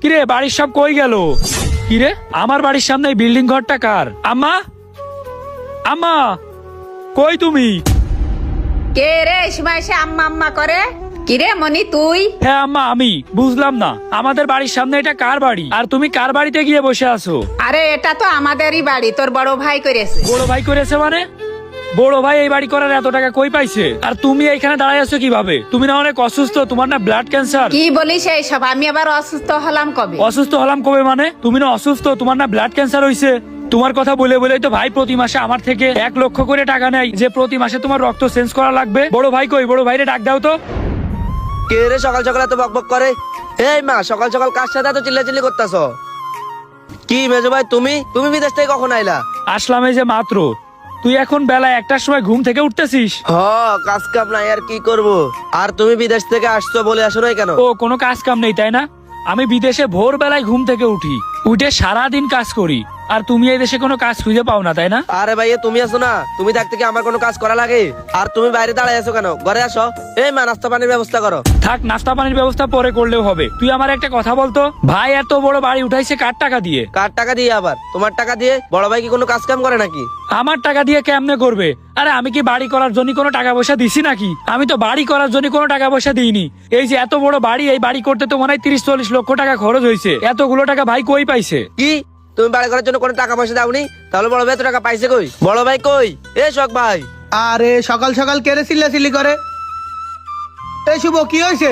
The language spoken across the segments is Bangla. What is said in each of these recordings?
কিরে বাড়ির সব কই গেল? কিরে আমার বাড়ির সামনে এই বিল্ডিং ঘরটা কার? আম্মা, আম্মা কই তুমি? কে রে এই সময় এসে আম্মা আম্মা করে? কিরে মনি তুই? হ্যাঁ আম্মা আমি। বুঝলাম না আমাদের বাড়ির সামনে এটা কার বাড়ি, আর তুমি কার বাড়িতে গিয়ে বসে আছো? আরে এটা তো আমাদেরই বাড়ি, তোর বড় ভাই করেছে। বড় ভাই করেছে মানে? বড় ভাই এই বাড়ি করার এত টাকা কই পাইছে? আর তুমি এইখানে দাঁড়ায় আছো কিভাবে? তুমি না অনেক অসুস্থ, তোমার না ব্লাড ক্যান্সার? কি বলিস এইসব? আমি আবার অসুস্থ হলাম কবে? অসুস্থ হলাম কবে মানে? তুমি না অসুস্থ, তোমার না ব্লাড ক্যান্সার হইছে? তোমার কথা বলে বলেই তো ভাই প্রতি মাসে আমার থেকে 1 লক্ষ করে টাকা নেয়, যে প্রতি মাসে তোমার রক্ত চেঞ্জ করা লাগবে। বড় ভাই কই? বড় ভাইরে ডাক দাও তো। কে রে সকাল সকাল এত বকবক করে? এই মা, সকাল সকাল কার সাথে এত চিল্লাচিল্লি করতেছ? কি মেজো ভাই, তুমি তুমি বিদেশ থেকে কখন আইলা? আসলাম এই যে মাত্র। তুই এখন বেলা 1টার সময় ঘুম থেকে উঠতেছিস? হ, কাজ কাম নাই আর কি করব। আর তুমি বিদেশ থেকে আসছো বলে আসো নাই কেন? ও কোনো কাজ কাম নেই তাই না? আমি বিদেশে ভোর বেলায় ঘুম থেকে উঠি, উঠে সারাদিন কাজ করি, আর তুমি এই দেশে কোনো কাজ খুঁজে পাও না তাই না? আরে ভাই তুমি আছো না, তুমি থাকতে কি আমার কোনো কাজ করা লাগে? আর তুমি বাইরে দাঁড়ায় আছো কেন? ঘরে আসো। এই মা, নাস্তা পানির ব্যবস্থা করো। থাক, নাস্তা পানির ব্যবস্থা পরে করলেও হবে। তুই আমার একটা কথা বলতো, ভাই এত বড় বাড়ি উঠাইছে কার টাকা দিয়ে? কার টাকা দিয়ে আবার? তোমার টাকা দিয়ে? বড় ভাই কি কোনো কাজ কাম করে নাকি? আমার টাকা দিয়ে কেমনে করবে? আরে আমি কি বাড়ি করার জন্য কোনো টাকা পয়সা দিছি নাকি? আমি তো বাড়ি করার জন্য কোনো টাকা পয়সা দিইনি। এই যে এত বড় বাড়ি, এই বাড়ি করতে তো মনে হয় 30-40 লক্ষ টাকা খরচ হয়েছে। এতগুলো টাকা ভাই কই পাইছে? কি তুমি বাড়ি করার জন্য কোনো টাকা পয়সা দাওনি? তাহলে বড় ভাই এত টাকা পাইছে কই? বড় ভাই কই? এ শখ ভাই। আরে সকাল সকাল কেড়ে চিল্লাচিল্লি করে? এই শুভ, কি হয়েছে?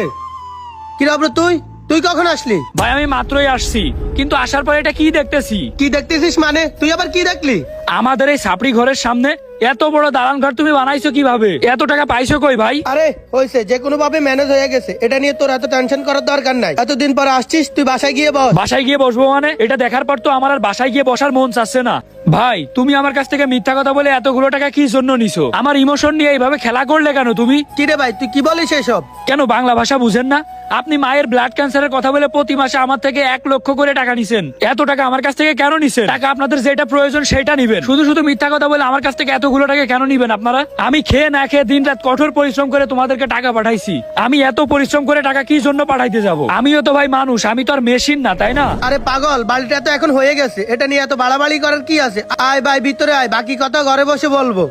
কি রে তুই তুই কখন আসলি? ভাই আমি মাত্রই আসছি, কিন্তু আসার পরে এটা কি দেখতেছি? কি দেখতেছিস মানে? তুই আবার কি দেখলি? আমাদের এই সাপড়ি ঘরের সামনে এত বড় দালান ঘর তুমি বানাইছো কিভাবে? এত টাকা পাইছো কই ভাই? আরে হয়েছে, যে কোনো ভাবে ম্যানেজ হয়ে গেছে, এটা নিয়ে তোর এত টেনশন করার দরকার নাই। এতদিন পরে আসছিস, তুই বাসায় গিয়ে বস। বাসায় গিয়ে বসবো মানে? এটা দেখার পর তো আমার আর বাসায় গিয়ে বসার মন চাচ্ছে না। ভাই তুমি আমার কাছ থেকে মিথ্যা কথা বলে এতগুলো টাকা কি জন্য নিছো? আমার ইমোশন নিয়ে এইভাবে খেলা করলে কেন তুমি? কি রে ভাই, তুই কি বলিস এসব? কেন বাংলা ভাষা বুঝেন না? আপনি মায়ের ব্লাড ক্যান্সারের কথা বলে প্রতি মাসে আমার থেকে 1 লক্ষ করে টাকা নিছেন। এত টাকা আমার কাছ থেকে কেন নিছেন? টাকা আপনাদের যেটা প্রয়োজন সেটা নিবেন, শুধু শুধু মিথ্যা কথা বলে আমার কাছ থেকে এতগুলো টাকা কেন নিবেন আপনারা? আমি খেয়ে না খেয়ে দিন রাত কঠোর পরিশ্রম করে তোমাদেরকে টাকা পাঠাইছি। আমি এত পরিশ্রম করে টাকা কি জন্য পাঠাইতে যাব? আমিও তো ভাই মানুষ, আমি তো আর মেশিন না তাই না? আরে পাগল, বাড়িটা তো এখন হয়ে গেছে, এটা নিয়ে এত বাড়াবাড়ি করার কি আছে? আয় ভাই ভিতরে আয়, বাকি কথা ঘরে বসে বলবো।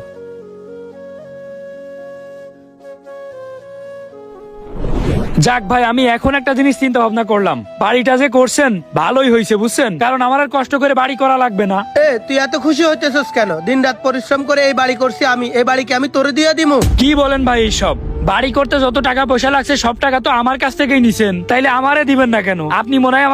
যাক ভাই, আমি এখন একটা জিনিস চিন্তা ভাবনা করলাম, বাড়িটা যে করছেন ভালোই হয়েছে বুঝছেন, কারণ আমার আর কষ্ট করে বাড়ি করা লাগবে না। তুই এত খুশি হইতেছিস কেন? দিন রাত পরিশ্রম করে এই বাড়ি করছি আমি, এই বাড়ি কি আমি তোরে দিয়ে দিমু? কি বলেন ভাই এইসব? বাড়ি করতে যত টাকা পয়সা লাগছে সব টাকা তো আমার কাছ থেকেই নিছেন, তাইলে আমারে দিবেন না কেন? আপনি মনে হয় আমার